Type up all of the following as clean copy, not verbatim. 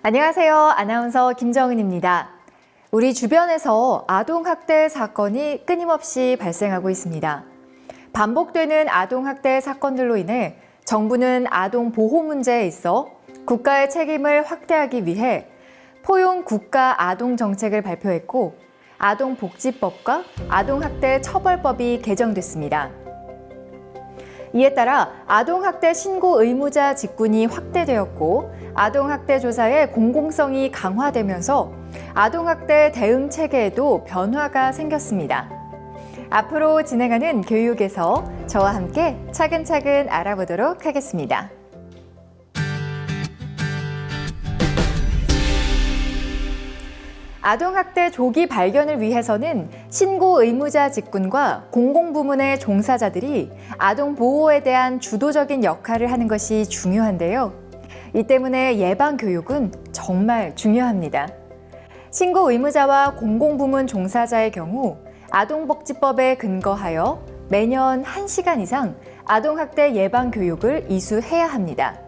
안녕하세요. 아나운서 김정은입니다. 우리 주변에서 아동학대 사건이 끊임없이 발생하고 있습니다. 반복되는 아동학대 사건들로 인해 정부는 아동 보호 문제에 있어 국가의 책임을 확대하기 위해 포용 국가 아동 정책을 발표했고 아동복지법과 아동학대 처벌법이 개정됐습니다. 이에 따라 아동학대 신고 의무자 직군이 확대되었고 아동학대 조사의 공공성이 강화되면서 아동학대 대응 체계에도 변화가 생겼습니다. 앞으로 진행하는 교육에서 저와 함께 차근차근 알아보도록 하겠습니다. 아동학대 조기 발견을 위해서는 신고 의무자 직군과 공공부문의 종사자들이 아동 보호에 대한 주도적인 역할을 하는 것이 중요한데요. 이 때문에 예방교육은 정말 중요합니다. 신고 의무자와 공공부문 종사자의 경우 아동복지법에 근거하여 매년 1시간 이상 아동학대 예방교육을 이수해야 합니다.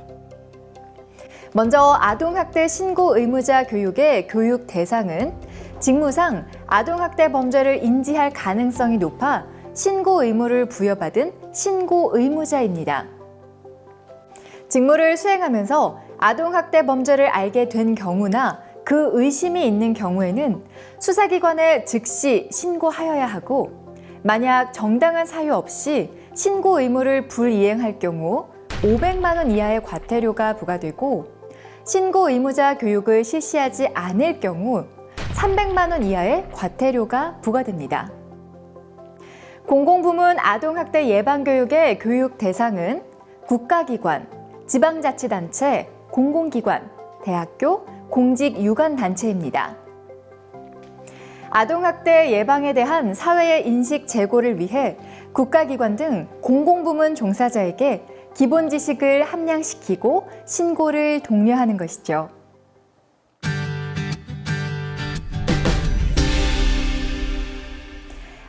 먼저 아동학대 신고 의무자 교육의 교육 대상은 직무상 아동학대 범죄를 인지할 가능성이 높아 신고 의무를 부여받은 신고 의무자입니다. 직무를 수행하면서 아동학대 범죄를 알게 된 경우나 그 의심이 있는 경우에는 수사기관에 즉시 신고하여야 하고 만약 정당한 사유 없이 신고 의무를 불이행할 경우 500만 원 이하의 과태료가 부과되고 신고 의무자 교육을 실시하지 않을 경우 300만 원 이하의 과태료가 부과됩니다. 공공부문 아동학대 예방교육의 교육 대상은 국가기관, 지방자치단체, 공공기관, 대학교, 공직유관단체입니다. 아동학대 예방에 대한 사회의 인식 제고를 위해 국가기관 등 공공부문 종사자에게 기본 지식을 함량시키고 신고를 독려하는 것이죠.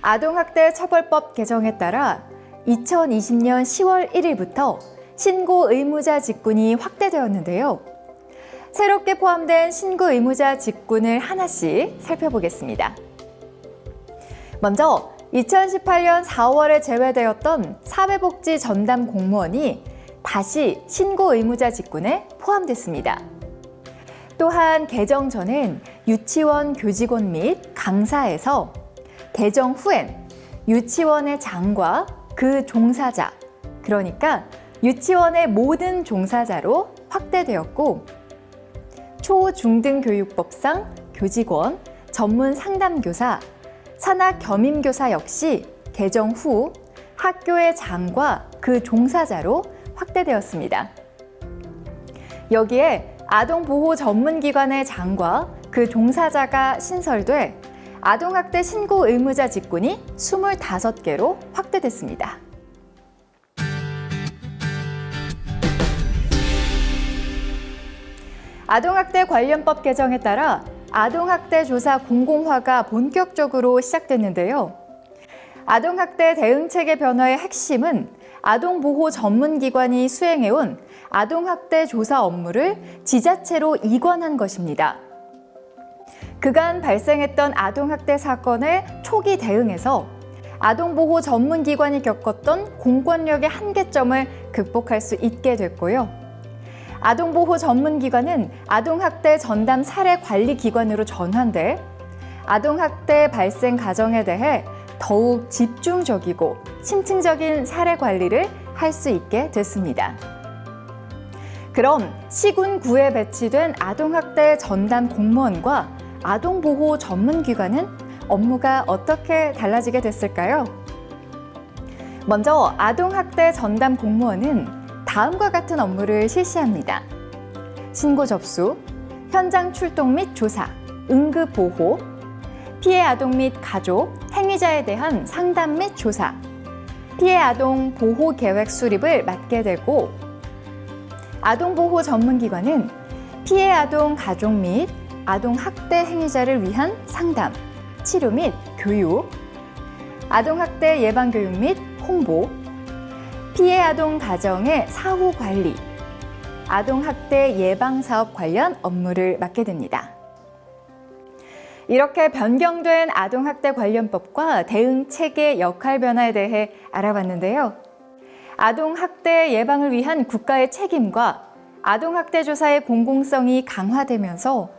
아동학대 처벌법 개정에 따라 2020년 10월 1일부터 신고 의무자 직군이 확대되었는데요. 새롭게 포함된 신고 의무자 직군을 하나씩 살펴보겠습니다. 먼저 2018년 4월에 제외되었던 사회복지 전담 공무원이 다시 신고 의무자 직군에 포함됐습니다. 또한 개정 전엔 유치원 교직원 및 강사에서 개정 후엔 유치원의 장과 그 종사자, 그러니까 유치원의 모든 종사자로 확대되었고 초중등교육법상 교직원, 전문 상담교사, 산학 겸임교사 역시 개정 후 학교의 장과 그 종사자로 확대되었습니다. 여기에 아동보호 전문기관의 장과 그 종사자가 신설돼 아동학대 신고 의무자 직군이 25개로 확대됐습니다. 아동학대 관련법 개정에 따라 아동학대 조사 공공화가 본격적으로 시작됐는데요. 아동학대 대응체계 변화의 핵심은 아동보호 전문기관이 수행해온 아동학대 조사 업무를 지자체로 이관한 것입니다. 그간 발생했던 아동학대 사건의 초기 대응에서 아동보호 전문기관이 겪었던 공권력의 한계점을 극복할 수 있게 됐고요. 아동보호 전문기관은 아동학대 전담 사례관리기관으로 전환돼 아동학대 발생 가정에 대해 더욱 집중적이고 심층적인 사례관리를 할 수 있게 됐습니다. 그럼 시군구에 배치된 아동학대 전담 공무원과 아동보호 전문기관은 업무가 어떻게 달라지게 됐을까요? 먼저 아동학대 전담 공무원은 다음과 같은 업무를 실시합니다. 신고 접수, 현장 출동 및 조사, 응급 보호, 피해 아동 및 가족, 행위자에 대한 상담 및 조사, 피해 아동 보호 계획 수립을 맡게 되고 아동보호 전문기관은 피해 아동 가족 및 아동 학대 행위자를 위한 상담, 치료 및 교육, 아동학대 예방교육 및 홍보, 피해 아동 가정의 사후 관리, 아동학대 예방사업 관련 업무를 맡게 됩니다. 이렇게 변경된 아동학대 관련법과 대응 체계 역할 변화에 대해 알아봤는데요. 아동학대 예방을 위한 국가의 책임과 아동학대 조사의 공공성이 강화되면서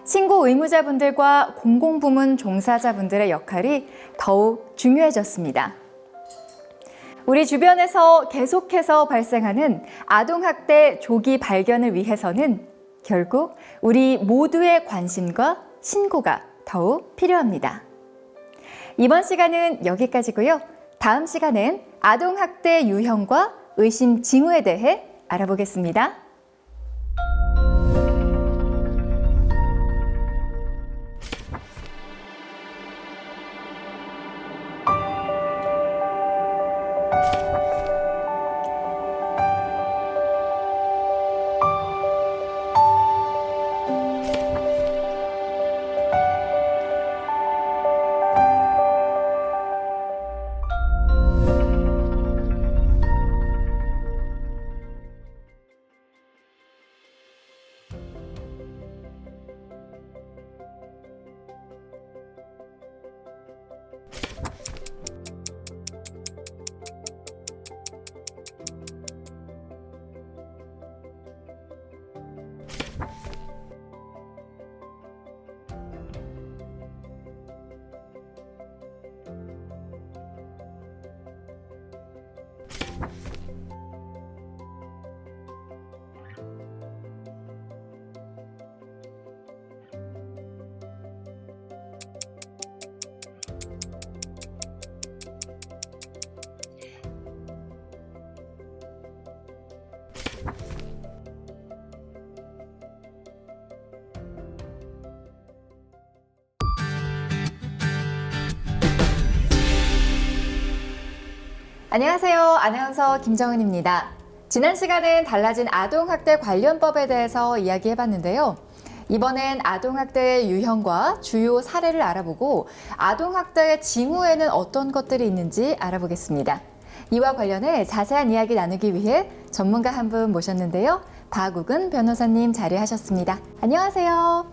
신고 의무자분들과 공공부문 종사자분들의 역할이 더욱 중요해졌습니다. 우리 주변에서 계속해서 발생하는 아동학대 조기 발견을 위해서는 결국 우리 모두의 관심과 신고가 더욱 필요합니다. 이번 시간은 여기까지고요. 다음 시간엔 아동학대 유형과 의심 징후에 대해 알아보겠습니다. 안녕하세요. 아나운서 김정은입니다. 지난 시간엔 달라진 아동학대 관련법에 대해서 이야기해봤는데요. 이번엔 아동학대의 유형과 주요 사례를 알아보고 아동학대의 징후에는 어떤 것들이 있는지 알아보겠습니다. 이와 관련해 자세한 이야기 나누기 위해 전문가 한 분 모셨는데요. 박우근 변호사님 자리하셨습니다. 안녕하세요.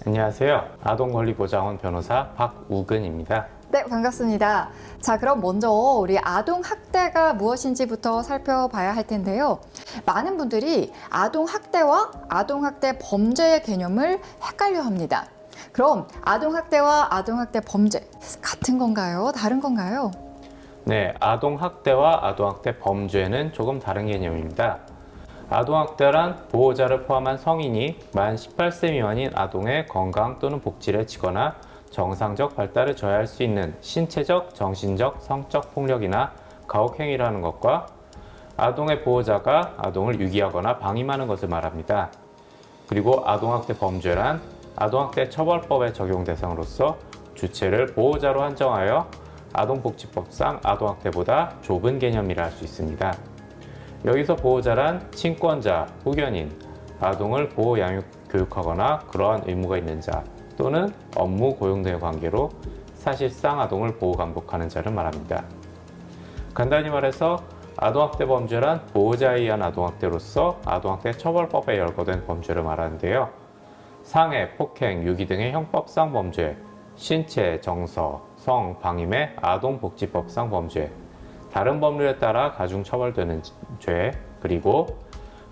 안녕하세요. 아동권리보장원 변호사 박우근입니다. 네, 반갑습니다. 자, 그럼 먼저 우리 아동학대가 무엇인지부터 살펴봐야 할 텐데요. 많은 분들이 아동학대와 아동학대 범죄의 개념을 헷갈려 합니다. 그럼 아동학대와 아동학대 범죄 같은 건가요? 다른 건가요? 네, 아동학대와 아동학대 범죄는 조금 다른 개념입니다. 아동학대란 보호자를 포함한 성인이 만 18세 미만인 아동의 건강 또는 복지를 해치거나 정상적 발달을 저해할 수 있는 신체적, 정신적, 성적 폭력이나 가혹행위를 하는 것과 아동의 보호자가 아동을 유기하거나 방임하는 것을 말합니다. 그리고 아동학대 범죄란 아동학대 처벌법의 적용 대상으로서 주체를 보호자로 한정하여 아동복지법상 아동학대보다 좁은 개념이라 할 수 있습니다. 여기서 보호자란 친권자, 후견인, 아동을 보호, 양육, 교육하거나 그러한 의무가 있는 자 또는 업무 고용 등의 관계로 사실상 아동을 보호 감독하는 자를 말합니다. 간단히 말해서 아동학대 범죄란 보호자에 의한 아동학대로서 아동학대 처벌법에 열거된 범죄를 말하는데요. 상해, 폭행, 유기 등의 형법상 범죄, 신체, 정서, 성, 방임의 아동복지법상 범죄, 다른 법률에 따라 가중 처벌되는 죄, 그리고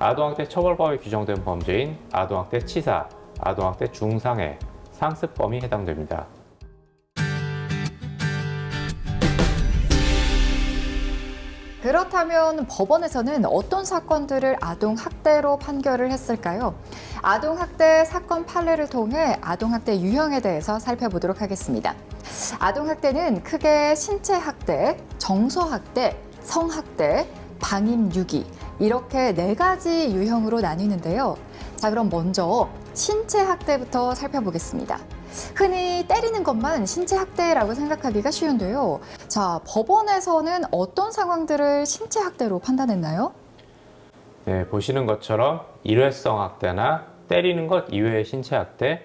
아동학대 처벌법에 규정된 범죄인 아동학대 치사, 아동학대 중상해, 상습범이 해당됩니다. 그렇다면 법원에서는 어떤 사건들을 아동학대로 판결을 했을까요? 아동학대 사건 판례를 통해 아동학대 유형에 대해서 살펴보도록 하겠습니다. 아동학대는 크게 신체학대, 정서학대, 성학대, 방임유기 이렇게 4가지 유형으로 나뉘는데요. 자, 그럼 먼저 신체학대부터 살펴보겠습니다. 흔히 때리는 것만 신체학대라고 생각하기가 쉬운데요. 자, 법원에서는 어떤 상황들을 신체학대로 판단했나요? 네, 보시는 것처럼 일회성 학대나 때리는 것 이외의 신체학대,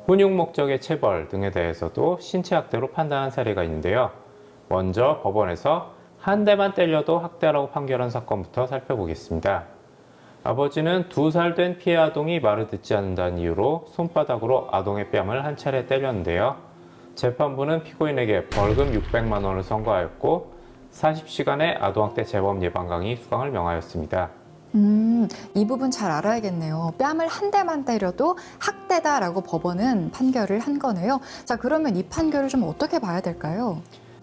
훈육 목적의 체벌 등에 대해서도 신체학대로 판단한 사례가 있는데요. 먼저 법원에서 한 대만 때려도 학대라고 판결한 사건부터 살펴보겠습니다. 아버지는 2살 된 피해 아동이 말을 듣지 않는다는 이유로 손바닥으로 아동의 뺨을 한 차례 때렸는데요. 재판부는 피고인에게 벌금 600만 원을 선고하였고 40시간의 아동학대 재범 예방 강의 수강을 명하였습니다. 이 부분 잘 알아야겠네요. 뺨을 한 대만 때려도 학대다라고 법원은 판결을 한 거네요. 자, 그러면 이 판결을 좀 어떻게 봐야 될까요?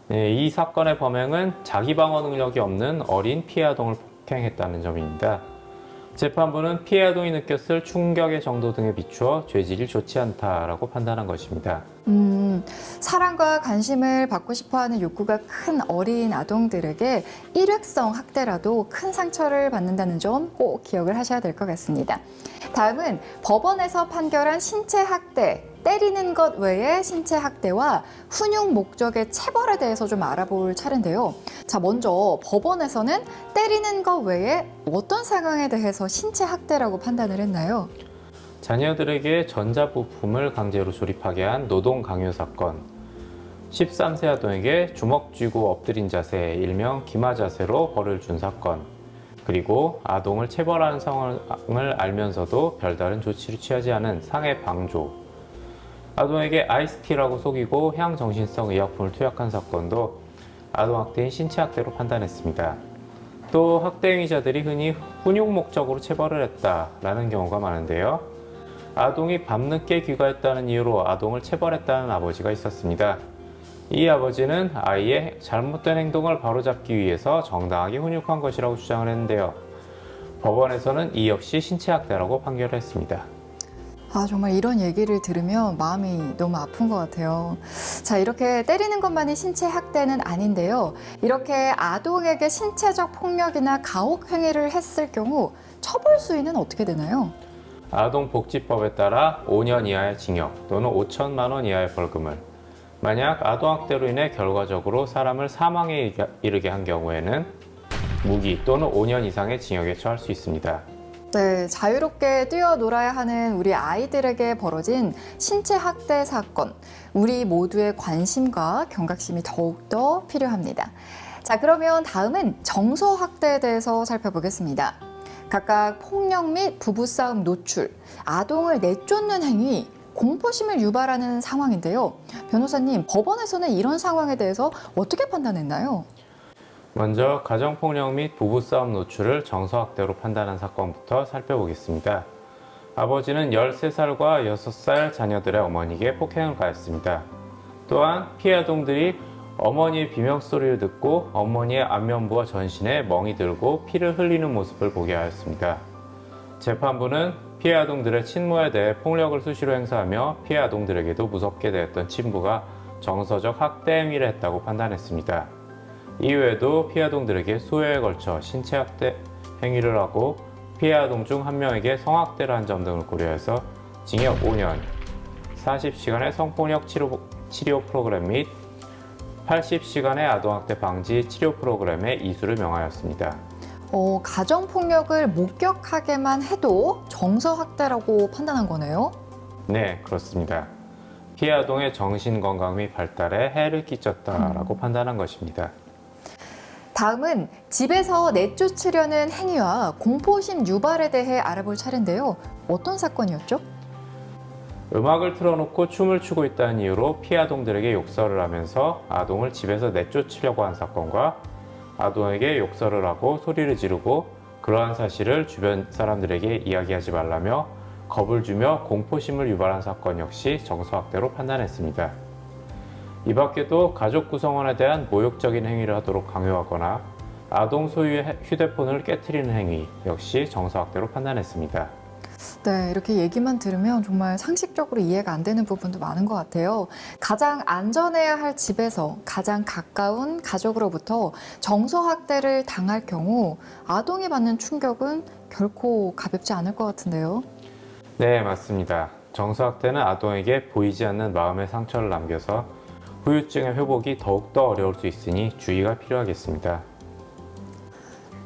네, 이 사건의 범행은 자기 방어 능력이 없는 어린 피해 아동을 폭행했다는 점입니다. 재판부는 피해 아동이 느꼈을 충격의 정도 등에 비추어 죄질이 좋지 않다라고 판단한 것입니다. 사랑과 관심을 받고 싶어하는 욕구가 큰 어린 아동들에게 일회성 학대라도 큰 상처를 받는다는 점 꼭 기억을 하셔야 될 것 같습니다. 다음은 법원에서 판결한 신체 학대, 때리는 것 외의 신체 학대와 훈육 목적의 체벌에 대해서 좀 알아볼 차례인데요. 자, 먼저 법원에서는 때리는 것 외에 어떤 상황에 대해서 신체 학대라고 판단을 했나요? 자녀들에게 전자부품을 강제로 조립하게 한 노동 강요 사건, 13세 아동에게 주먹 쥐고 엎드린 자세, 일명 기마 자세로 벌을 준 사건, 그리고 아동을 체벌하는 상황을 알면서도 별다른 조치를 취하지 않은 상해 방조, 아동에게 아이스티라고 속이고 향정신성 의약품을 투약한 사건도 아동학대인 신체학대로 판단했습니다. 또 학대 행위자들이 흔히 훈육 목적으로 체벌을 했다라는 경우가 많은데요. 아동이 밤늦게 귀가했다는 이유로 아동을 체벌했다는 아버지가 있었습니다. 이 아버지는 아이의 잘못된 행동을 바로잡기 위해서 정당하게 훈육한 것이라고 주장을 했는데요. 법원에서는 이 역시 신체학대라고 판결을 했습니다. 정말 이런 얘기를 들으면 마음이 너무 아픈 것 같아요. 자, 이렇게 때리는 것만이 신체 학대는 아닌데요. 이렇게 아동에게 신체적 폭력이나 가혹 행위를 했을 경우 처벌 수위는 어떻게 되나요? 아동복지법에 따라 5년 이하의 징역 또는 5천만 원 이하의 벌금을, 만약 아동학대로 인해 결과적으로 사람을 사망에 이르게 한 경우에는 무기 또는 5년 이상의 징역에 처할 수 있습니다. 네, 자유롭게 뛰어놀아야 하는 우리 아이들에게 벌어진 신체 학대 사건, 우리 모두의 관심과 경각심이 더욱더 필요합니다. 자, 그러면 다음은 정서 학대에 대해서 살펴보겠습니다. 각각 폭력 및 부부싸움 노출, 아동을 내쫓는 행위, 공포심을 유발하는 상황인데요. 변호사님, 법원에서는 이런 상황에 대해서 어떻게 판단했나요? 먼저 가정폭력 및 부부싸움 노출을 정서학대로 판단한 사건부터 살펴보겠습니다. 아버지는 13살과 6살 자녀들의 어머니에게 폭행을 가했습니다. 또한 피해 아동들이 어머니의 비명소리를 듣고 어머니의 안면부와 전신에 멍이 들고 피를 흘리는 모습을 보게 하였습니다. 재판부는 피해 아동들의 친모에 대해 폭력을 수시로 행사하며 피해 아동들에게도 무섭게 대했던 친부가 정서적 학대 행위를 했다고 판단했습니다. 이외에도 피해 아동들에게 수회에 걸쳐 신체 학대 행위를 하고 피해 아동 중 한 명에게 성학대를 한 점 등을 고려해서 징역 5년, 40시간의 성폭력 치료 프로그램 및 80시간의 아동학대 방지 치료 프로그램의 이수를 명하였습니다. 가정폭력을 목격하게만 해도 정서학대라고 판단한 거네요? 네, 그렇습니다. 피해 아동의 정신건강 및 발달에 해를 끼쳤다라고 판단한 것입니다. 다음은 집에서 내쫓으려는 행위와 공포심 유발에 대해 알아볼 차례인데요. 어떤 사건이었죠? 음악을 틀어놓고 춤을 추고 있다는 이유로 피해 아동들에게 욕설을 하면서 아동을 집에서 내쫓으려고 한 사건과 아동에게 욕설을 하고 소리를 지르고 그러한 사실을 주변 사람들에게 이야기하지 말라며 겁을 주며 공포심을 유발한 사건 역시 정서학대로 판단했습니다. 이 밖에도 가족 구성원에 대한 모욕적인 행위를 하도록 강요하거나 아동 소유의 휴대폰을 깨트리는 행위 역시 정서학대로 판단했습니다. 네, 이렇게 얘기만 들으면 정말 상식적으로 이해가 안 되는 부분도 많은 것 같아요. 가장 안전해야 할 집에서 가장 가까운 가족으로부터 정서학대를 당할 경우 아동이 받는 충격은 결코 가볍지 않을 것 같은데요. 네, 맞습니다. 정서학대는 아동에게 보이지 않는 마음의 상처를 남겨서 후유증의 회복이 더욱더 어려울 수 있으니 주의가 필요하겠습니다.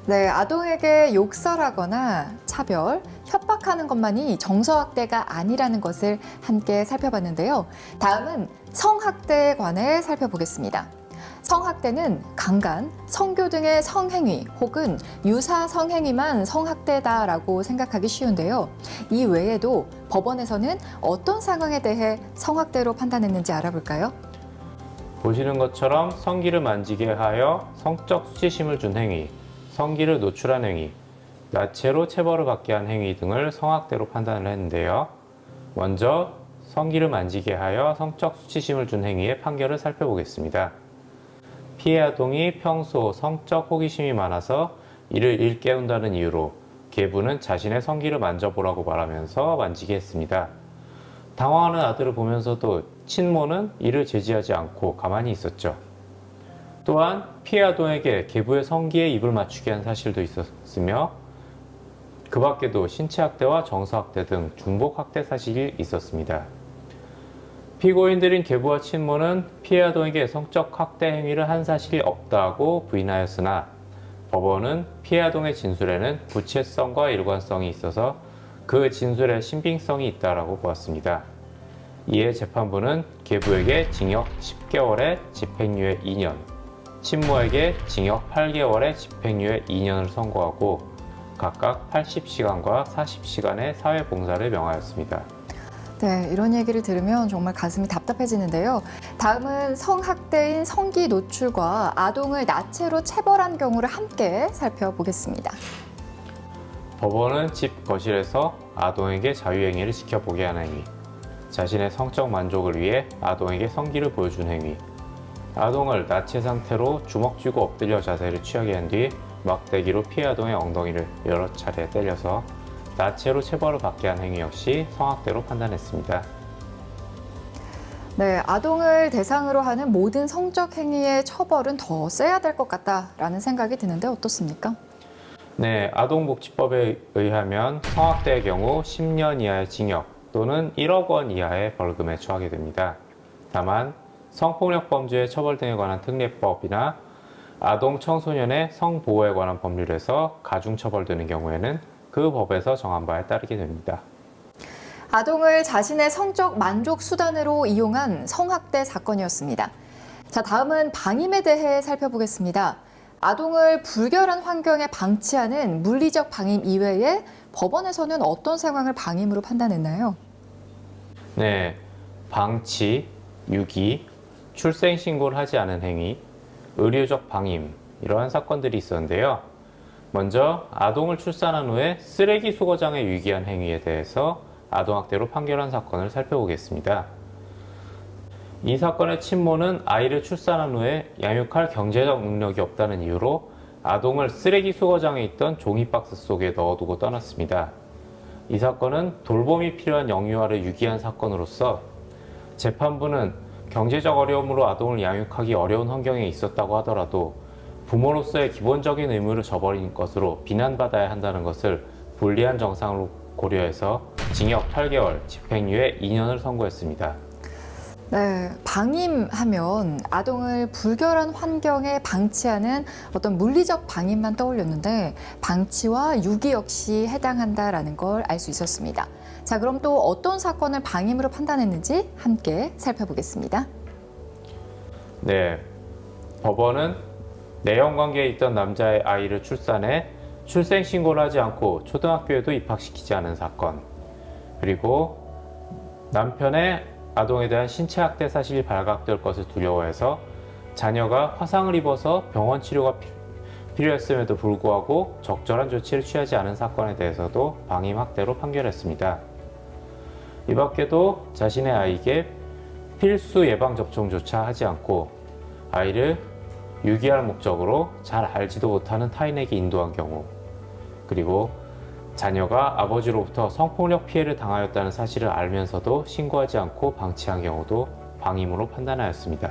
네, 아동에게 욕설하거나 차별, 협박하는 것만이 정서학대가 아니라는 것을 함께 살펴봤는데요. 다음은 성학대에 관해 살펴보겠습니다. 성학대는 강간, 성교 등의 성행위 혹은 유사 성행위만 성학대다라고 생각하기 쉬운데요. 이 외에도 법원에서는 어떤 상황에 대해 성학대로 판단했는지 알아볼까요? 보시는 것처럼 성기를 만지게 하여 성적 수치심을 준 행위, 성기를 노출한 행위, 나체로 체벌을 받게 한 행위 등을 성학대로 판단을 했는데요. 먼저 성기를 만지게 하여 성적 수치심을 준 행위의 판결을 살펴보겠습니다. 피해 아동이 평소 성적 호기심이 많아서 이를 일깨운다는 이유로 계부는 자신의 성기를 만져보라고 말하면서 만지게 했습니다. 당황하는 아들을 보면서도 친모는 이를 제지하지 않고 가만히 있었죠. 또한 피해 아동에게 계부의 성기에 입을 맞추게 한 사실도 있었으며 그 밖에도 신체학대와 정서학대 등 중복학대 사실이 있었습니다. 피고인들인 계부와 친모는 피해 아동에게 성적 학대 행위를 한 사실이 없다고 부인하였으나 법원은 피해 아동의 진술에는 구체성과 일관성이 있어서 그 진술에 신빙성이 있다고 보았습니다. 이에 재판부는 계부에게 징역 10개월에 집행유예 2년, 친모에게 징역 8개월에 집행유예 2년을 선고하고 각각 80시간과 40시간의 사회봉사를 명하였습니다. 네, 이런 얘기를 들으면 정말 가슴이 답답해지는데요. 다음은 성학대인 성기 노출과 아동을 나체로 체벌한 경우를 함께 살펴보겠습니다. 법원은 집 거실에서 아동에게 자유행위를 지켜보게 하는 행위, 자신의 성적 만족을 위해 아동에게 성기를 보여준 행위, 아동을 나체 상태로 주먹 쥐고 엎드려 자세를 취하게 한 뒤 막대기로 피해 아동의 엉덩이를 여러 차례 때려서 나체로 체벌을 받게 한 행위 역시 성학대로 판단했습니다. 네, 아동을 대상으로 하는 모든 성적 행위의 처벌은 더 세야 될 것 같다라는 생각이 드는데 어떻습니까? 네, 아동복지법에 의하면 성학대의 경우 10년 이하의 징역 또는 1억 원 이하의 벌금에 처하게 됩니다. 다만 성폭력범죄의 처벌 등에 관한 특례법이나 아동 청소년의 성보호에 관한 법률에서 가중처벌되는 경우에는 그 법에서 정한 바에 따르게 됩니다. 아동을 자신의 성적 만족 수단으로 이용한 성학대 사건이었습니다. 자, 다음은 방임에 대해 살펴보겠습니다. 아동을 불결한 환경에 방치하는 물리적 방임 이외에 법원에서는 어떤 상황을 방임으로 판단했나요? 네, 방치, 유기, 출생신고를 하지 않은 행위, 의료적 방임 이러한 사건들이 있었는데요. 먼저 아동을 출산한 후에 쓰레기 수거장에 유기한 행위에 대해서 아동학대로 판결한 사건을 살펴보겠습니다. 이 사건의 친모는 아이를 출산한 후에 양육할 경제적 능력이 없다는 이유로 아동을 쓰레기 수거장에 있던 종이박스 속에 넣어두고 떠났습니다. 이 사건은 돌봄이 필요한 영유아를 유기한 사건으로서 재판부는 경제적 어려움으로 아동을 양육하기 어려운 환경에 있었다고 하더라도 부모로서의 기본적인 의무를 저버린 것으로 비난받아야 한다는 것을 불리한 정상으로 고려해서 징역 8개월, 집행유예 2년을 선고했습니다. 네, 방임하면 아동을 불결한 환경에 방치하는 어떤 물리적 방임만 떠올렸는데 방치와 유기 역시 해당한다라는 걸 알 수 있었습니다. 자, 그럼 또 어떤 사건을 방임으로 판단했는지 함께 살펴보겠습니다. 네, 법원은 내연관계에 있던 남자의 아이를 출산해 출생신고를 하지 않고 초등학교에도 입학시키지 않은 사건, 그리고 남편의 아동에 대한 신체학대 사실이 발각될 것을 두려워해서 자녀가 화상을 입어서 병원 치료가 필요했음에도 불구하고 적절한 조치를 취하지 않은 사건에 대해서도 방임학대로 판결했습니다. 이 밖에도 자신의 아이에게 필수 예방접종조차 하지 않고 아이를 유기할 목적으로 잘 알지도 못하는 타인에게 인도한 경우, 그리고 자녀가 아버지로부터 성폭력 피해를 당하였다는 사실을 알면서도 신고하지 않고 방치한 경우도 방임으로 판단하였습니다.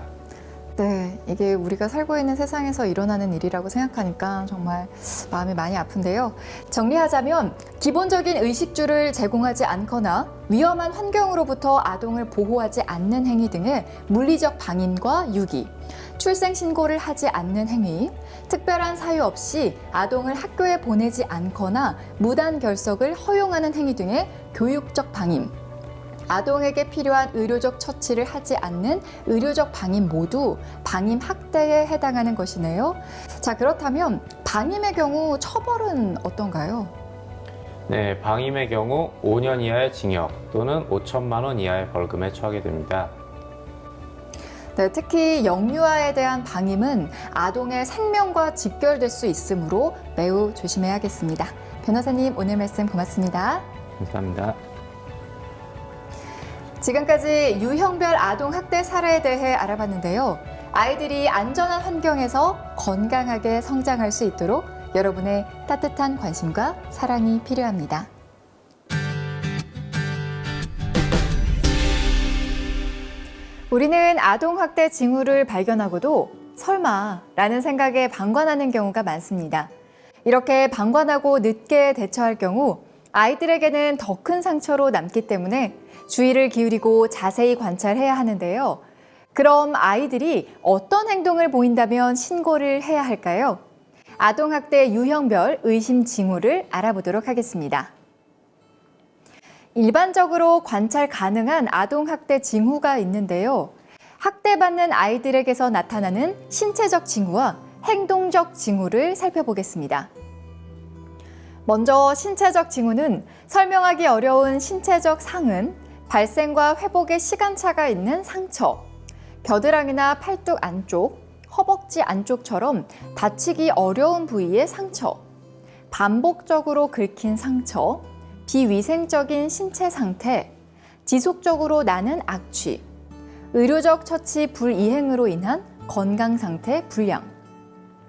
네, 이게 우리가 살고 있는 세상에서 일어나는 일이라고 생각하니까 정말 마음이 많이 아픈데요. 정리하자면 기본적인 의식주를 제공하지 않거나 위험한 환경으로부터 아동을 보호하지 않는 행위 등의 물리적 방임과 유기, 출생신고를 하지 않는 행위, 특별한 사유 없이 아동을 학교에 보내지 않거나 무단 결석을 허용하는 행위 등의 교육적 방임, 아동에게 필요한 의료적 처치를 하지 않는 의료적 방임 모두 방임 학대에 해당하는 것이네요. 자, 그렇다면 방임의 경우 처벌은 어떤가요? 네, 방임의 경우 5년 이하의 징역 또는 5천만 원 이하의 벌금에 처하게 됩니다. 네, 특히 영유아에 대한 방임은 아동의 생명과 직결될 수 있으므로 매우 조심해야겠습니다. 변호사님, 오늘 말씀 고맙습니다. 감사합니다. 지금까지 유형별 아동 학대 사례에 대해 알아봤는데요. 아이들이 안전한 환경에서 건강하게 성장할 수 있도록 여러분의 따뜻한 관심과 사랑이 필요합니다. 우리는 아동학대 징후를 발견하고도 설마라는 생각에 방관하는 경우가 많습니다. 이렇게 방관하고 늦게 대처할 경우 아이들에게는 더 큰 상처로 남기 때문에 주의를 기울이고 자세히 관찰해야 하는데요. 그럼 아이들이 어떤 행동을 보인다면 신고를 해야 할까요? 아동학대 유형별 의심 징후를 알아보도록 하겠습니다. 일반적으로 관찰 가능한 아동학대 징후가 있는데요. 학대받는 아이들에게서 나타나는 신체적 징후와 행동적 징후를 살펴보겠습니다. 먼저 신체적 징후는 설명하기 어려운 신체적 상흔, 발생과 회복의 시간차가 있는 상처, 겨드랑이나 팔뚝 안쪽, 허벅지 안쪽처럼 다치기 어려운 부위의 상처, 반복적으로 긁힌 상처, 비위생적인 신체 상태, 지속적으로 나는 악취, 의료적 처치 불이행으로 인한 건강 상태 불량,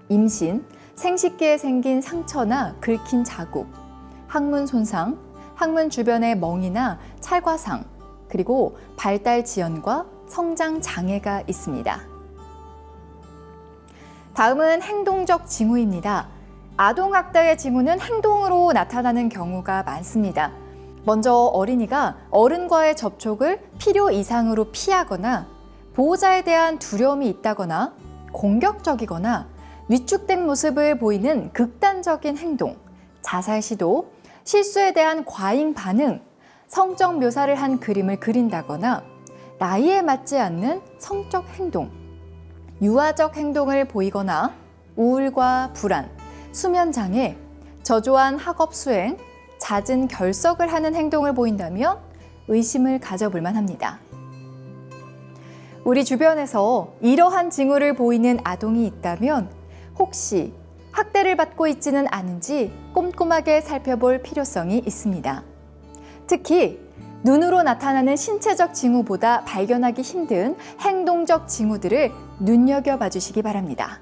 임신, 생식기에 생긴 상처나 긁힌 자국, 항문 손상, 항문 주변의 멍이나 찰과상, 그리고 발달 지연과 성장 장애가 있습니다. 다음은 행동적 징후입니다. 아동학대의 징후는 행동으로 나타나는 경우가 많습니다. 먼저 어린이가 어른과의 접촉을 필요 이상으로 피하거나 보호자에 대한 두려움이 있다거나 공격적이거나 위축된 모습을 보이는 극단적인 행동, 자살 시도, 실수에 대한 과잉 반응, 성적 묘사를 한 그림을 그린다거나 나이에 맞지 않는 성적 행동, 유아적 행동을 보이거나 우울과 불안, 수면장애, 저조한 학업 수행, 잦은 결석을 하는 행동을 보인다면 의심을 가져볼 만합니다. 우리 주변에서 이러한 징후를 보이는 아동이 있다면 혹시 학대를 받고 있지는 않은지 꼼꼼하게 살펴볼 필요성이 있습니다. 특히 눈으로 나타나는 신체적 징후보다 발견하기 힘든 행동적 징후들을 눈여겨봐 주시기 바랍니다.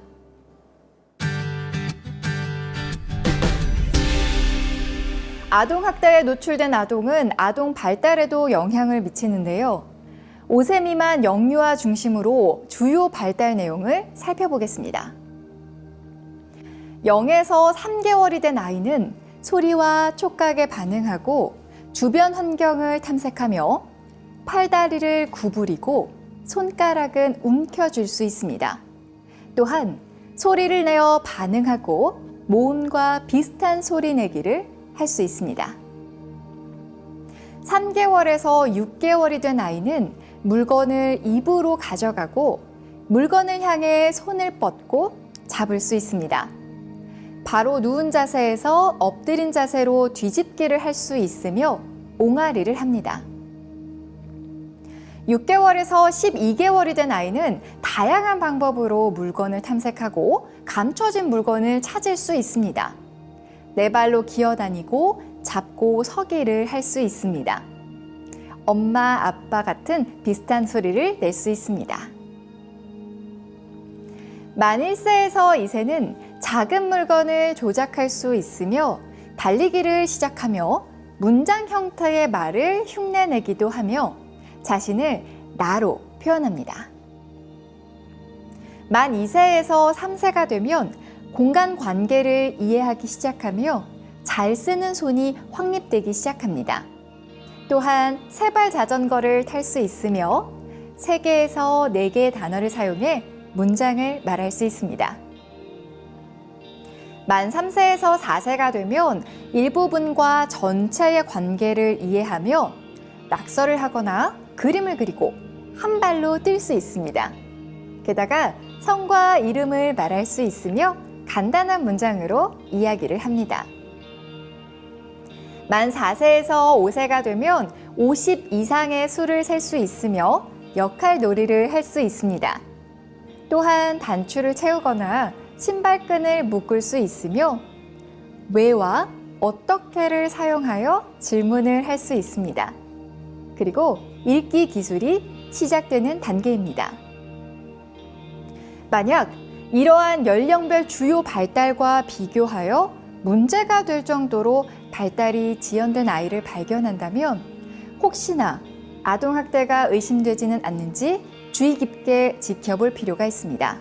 아동학대에 노출된 아동은 아동 발달에도 영향을 미치는데요. 5세 미만 영유아 중심으로 주요 발달 내용을 살펴보겠습니다. 0에서 3개월이 된 아이는 소리와 촉각에 반응하고 주변 환경을 탐색하며 팔다리를 구부리고 손가락은 움켜쥘 수 있습니다. 또한 소리를 내어 반응하고 모음과 비슷한 소리 내기를 할 수 있습니다. 3개월에서 6개월이 된 아이는 물건을 입으로 가져가고 물건을 향해 손을 뻗고 잡을 수 있습니다. 바로 누운 자세에서 엎드린 자세로 뒤집기를 할 수 있으며 옹알이를 합니다. 6개월에서 12개월이 된 아이는 다양한 방법으로 물건을 탐색하고 감춰진 물건을 찾을 수 있습니다. 네 발로 기어다니고 잡고 서기를 할 수 있습니다. 엄마, 아빠 같은 비슷한 소리를 낼 수 있습니다. 만 1세에서 2세는 작은 물건을 조작할 수 있으며 달리기를 시작하며 문장 형태의 말을 흉내내기도 하며 자신을 나로 표현합니다. 만 2세에서 3세가 되면 공간 관계를 이해하기 시작하며 잘 쓰는 손이 확립되기 시작합니다. 또한 세발 자전거를 탈 수 있으며 3개에서 4개의 단어를 사용해 문장을 말할 수 있습니다. 만 3세에서 4세가 되면 일부분과 전체의 관계를 이해하며 낙서를 하거나 그림을 그리고 한 발로 뛸 수 있습니다. 게다가 성과 이름을 말할 수 있으며 간단한 문장으로 이야기를 합니다. 만 4세에서 5세가 되면 50 이상의 수를 셀 수 있으며 역할 놀이를 할 수 있습니다. 또한 단추를 채우거나 신발끈을 묶을 수 있으며 왜와 어떻게를 사용하여 질문을 할 수 있습니다. 그리고 읽기 기술이 시작되는 단계입니다. 만약 이러한 연령별 주요 발달과 비교하여 문제가 될 정도로 발달이 지연된 아이를 발견한다면 혹시나 아동학대가 의심되지는 않는지 주의 깊게 지켜볼 필요가 있습니다.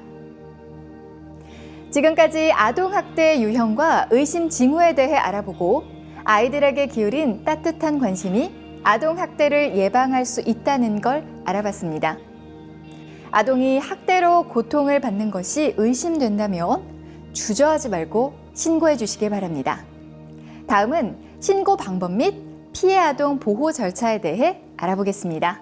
지금까지 아동학대 유형과 의심 징후에 대해 알아보고 아이들에게 기울인 따뜻한 관심이 아동학대를 예방할 수 있다는 걸 알아봤습니다. 아동이 학대로 고통을 받는 것이 의심된다면 주저하지 말고 신고해 주시기 바랍니다. 다음은 신고 방법 및 피해 아동 보호 절차에 대해 알아보겠습니다.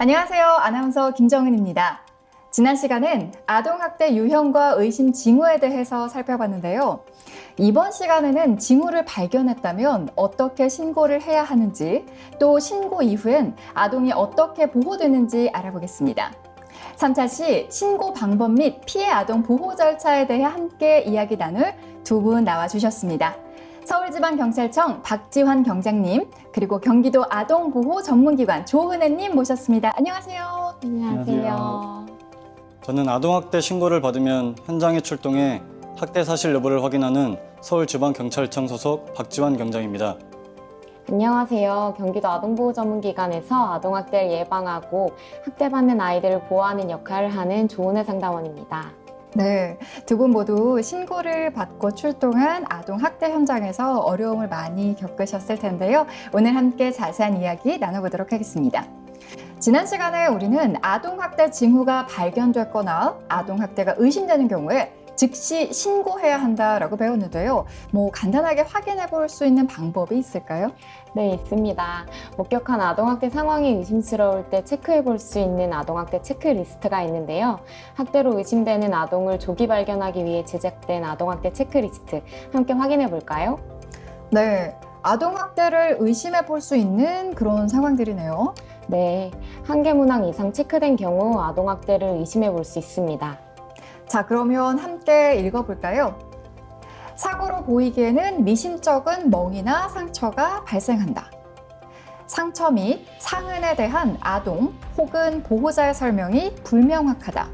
안녕하세요. 아나운서 김정은입니다. 지난 시간은 아동학대 유형과 의심 징후에 대해서 살펴봤는데요. 이번 시간에는 징후를 발견했다면 어떻게 신고를 해야 하는지, 또 신고 이후엔 아동이 어떻게 보호되는지 알아보겠습니다. 3차 시 신고 방법 및 피해 아동 보호 절차에 대해 함께 이야기 나눌 두 분 나와주셨습니다. 서울지방경찰청 박지환 경장님, 그리고 경기도 아동보호 전문기관 조은혜님 모셨습니다. 안녕하세요. 안녕하세요. 저는 아동학대 신고를 받으면 현장에 출동해 학대 사실 여부를 확인하는 서울지방경찰청 소속 박지환 경장입니다. 안녕하세요. 경기도 아동보호전문기관에서 아동학대를 예방하고 학대받는 아이들을 보호하는 역할을 하는 조은혜 상담원입니다. 네, 두 분 모두 신고를 받고 출동한 아동학대 현장에서 어려움을 많이 겪으셨을 텐데요. 오늘 함께 자세한 이야기 나눠보도록 하겠습니다. 지난 시간에 우리는 아동학대 징후가 발견됐거나 아동학대가 의심되는 경우에 즉시 신고해야 한다라고 배웠는데요. 간단하게 확인해 볼 수 있는 방법이 있을까요? 네, 있습니다. 목격한 아동학대 상황이 의심스러울 때 체크해 볼 수 있는 아동학대 체크리스트가 있는데요. 학대로 의심되는 아동을 조기 발견하기 위해 제작된 아동학대 체크리스트 함께 확인해 볼까요? 네, 아동학대를 의심해 볼 수 있는 그런 상황들이네요. 네, 1개 문항 이상 체크된 경우 아동학대를 의심해 볼 수 있습니다. 자, 그러면 함께 읽어볼까요? 사고로 보이기에는 미심쩍은 멍이나 상처가 발생한다. 상처 및 상흔에 대한 아동 혹은 보호자의 설명이 불명확하다.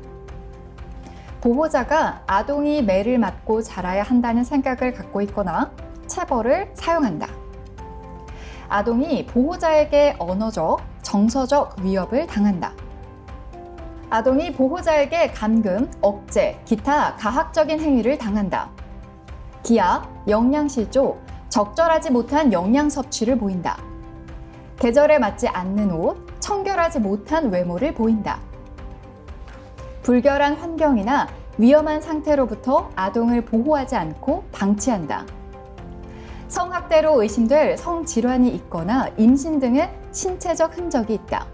보호자가 아동이 매를 맞고 자라야 한다는 생각을 갖고 있거나 체벌을 사용한다. 아동이 보호자에게 언어적, 정서적 위협을 당한다. 아동이 보호자에게 감금, 억제, 기타 가학적인 행위를 당한다. 기악, 영양실조, 적절하지 못한 영양 섭취를 보인다. 계절에 맞지 않는 옷, 청결하지 못한 외모를 보인다. 불결한 환경이나 위험한 상태로부터 아동을 보호하지 않고 방치한다. 성학대로 의심될 성질환이 있거나 임신 등의 신체적 흔적이 있다.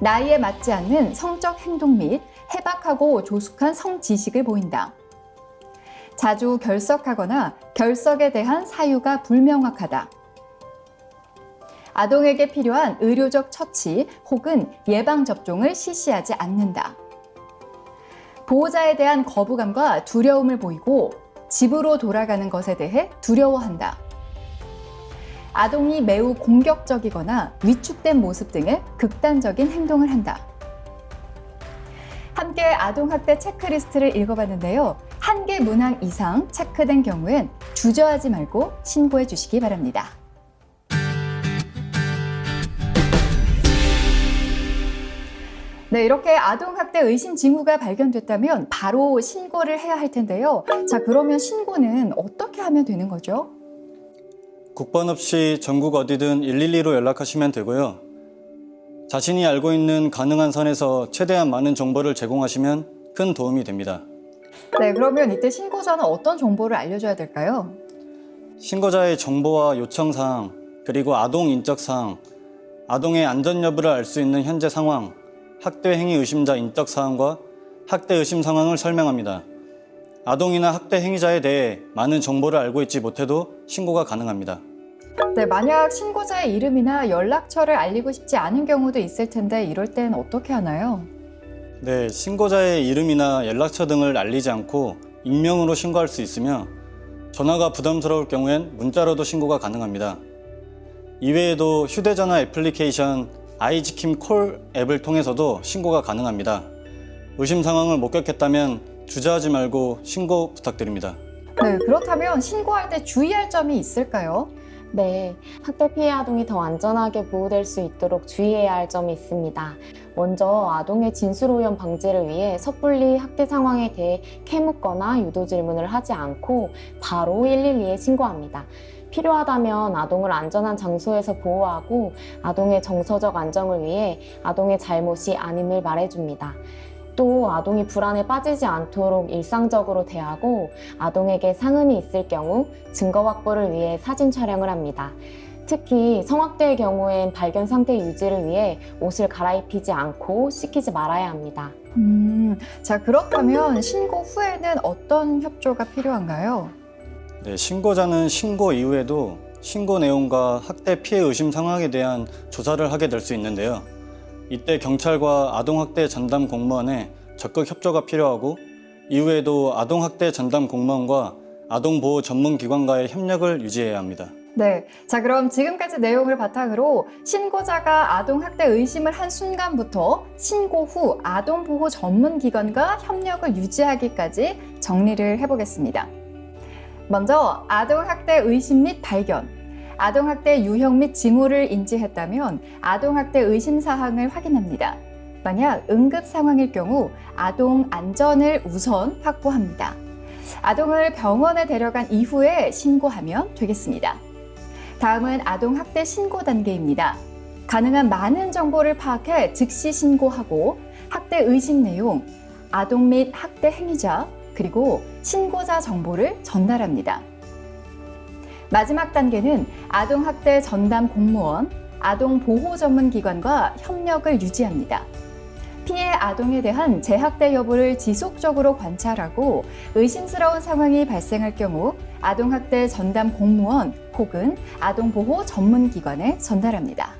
나이에 맞지 않는 성적 행동 및 해박하고 조숙한 성지식을 보인다. 자주 결석하거나 결석에 대한 사유가 불명확하다. 아동에게 필요한 의료적 처치 혹은 예방접종을 실시하지 않는다. 보호자에 대한 거부감과 두려움을 보이고 집으로 돌아가는 것에 대해 두려워한다. 아동이 매우 공격적이거나 위축된 모습 등의 극단적인 행동을 한다. 함께 아동학대 체크리스트를 읽어봤는데요. 한 개 문항 이상 체크된 경우엔 주저하지 말고 신고해 주시기 바랍니다. 네, 이렇게 아동학대 의심 징후가 발견됐다면 바로 신고를 해야 할 텐데요. 자, 그러면 신고는 어떻게 하면 되는 거죠? 국번 없이 전국 어디든 112로 연락하시면 되고요. 자신이 알고 있는 가능한 선에서 최대한 많은 정보를 제공하시면 큰 도움이 됩니다. 네, 그러면 이때 신고자는 어떤 정보를 알려줘야 될까요? 신고자의 정보와 요청사항, 그리고 아동 인적사항, 아동의 안전 여부를 알 수 있는 현재 상황, 학대 행위 의심자 인적사항과 학대 의심 상황을 설명합니다. 아동이나 학대 행위자에 대해 많은 정보를 알고 있지 못해도 신고가 가능합니다. 네, 만약 신고자의 이름이나 연락처를 알리고 싶지 않은 경우도 있을 텐데 이럴 땐 어떻게 하나요? 네, 신고자의 이름이나 연락처 등을 알리지 않고 익명으로 신고할 수 있으며 전화가 부담스러울 경우엔 문자로도 신고가 가능합니다. 이외에도 휴대전화 애플리케이션 아이지킴 콜 앱을 통해서도 신고가 가능합니다. 의심 상황을 목격했다면 주저하지 말고 신고 부탁드립니다. 네, 그렇다면 신고할 때 주의할 점이 있을까요? 네, 학대 피해 아동이 더 안전하게 보호될 수 있도록 주의해야 할 점이 있습니다. 먼저 아동의 진술 오염 방지를 위해 섣불리 학대 상황에 대해 캐묻거나 유도 질문을 하지 않고 바로 112에 신고합니다. 필요하다면 아동을 안전한 장소에서 보호하고 아동의 정서적 안정을 위해 아동의 잘못이 아님을 말해줍니다. 또 아동이 불안에 빠지지 않도록 일상적으로 대하고 아동에게 상흔이 있을 경우 증거 확보를 위해 사진 촬영을 합니다. 특히 성학대의 경우엔 발견 상태 유지를 위해 옷을 갈아입히지 않고 씻기지 말아야 합니다. 자, 그렇다면 신고 후에는 어떤 협조가 필요한가요? 네, 신고자는 신고 이후에도 신고 내용과 학대 피해 의심 상황에 대한 조사를 하게 될 수 있는데요. 이때 경찰과 아동학대 전담 공무원의 적극 협조가 필요하고 이후에도 아동학대 전담 공무원과 아동보호 전문기관과의 협력을 유지해야 합니다. 네, 자, 그럼 지금까지 내용을 바탕으로 신고자가 아동학대 의심을 한 순간부터 신고 후 아동보호 전문기관과 협력을 유지하기까지 정리를 해보겠습니다. 먼저 아동학대 의심 및 발견, 아동학대 유형 및 징후를 인지했다면 아동학대 의심 사항을 확인합니다. 만약 응급 상황일 경우 아동 안전을 우선 확보합니다. 아동을 병원에 데려간 이후에 신고하면 되겠습니다. 다음은 아동학대 신고 단계입니다. 가능한 많은 정보를 파악해 즉시 신고하고 학대 의심 내용, 아동 및 학대 행위자, 그리고 신고자 정보를 전달합니다. 마지막 단계는 아동학대 전담 공무원, 아동보호 전문기관과 협력을 유지합니다. 피해 아동에 대한 재학대 여부를 지속적으로 관찰하고 의심스러운 상황이 발생할 경우 아동학대 전담 공무원 혹은 아동보호 전문기관에 전달합니다.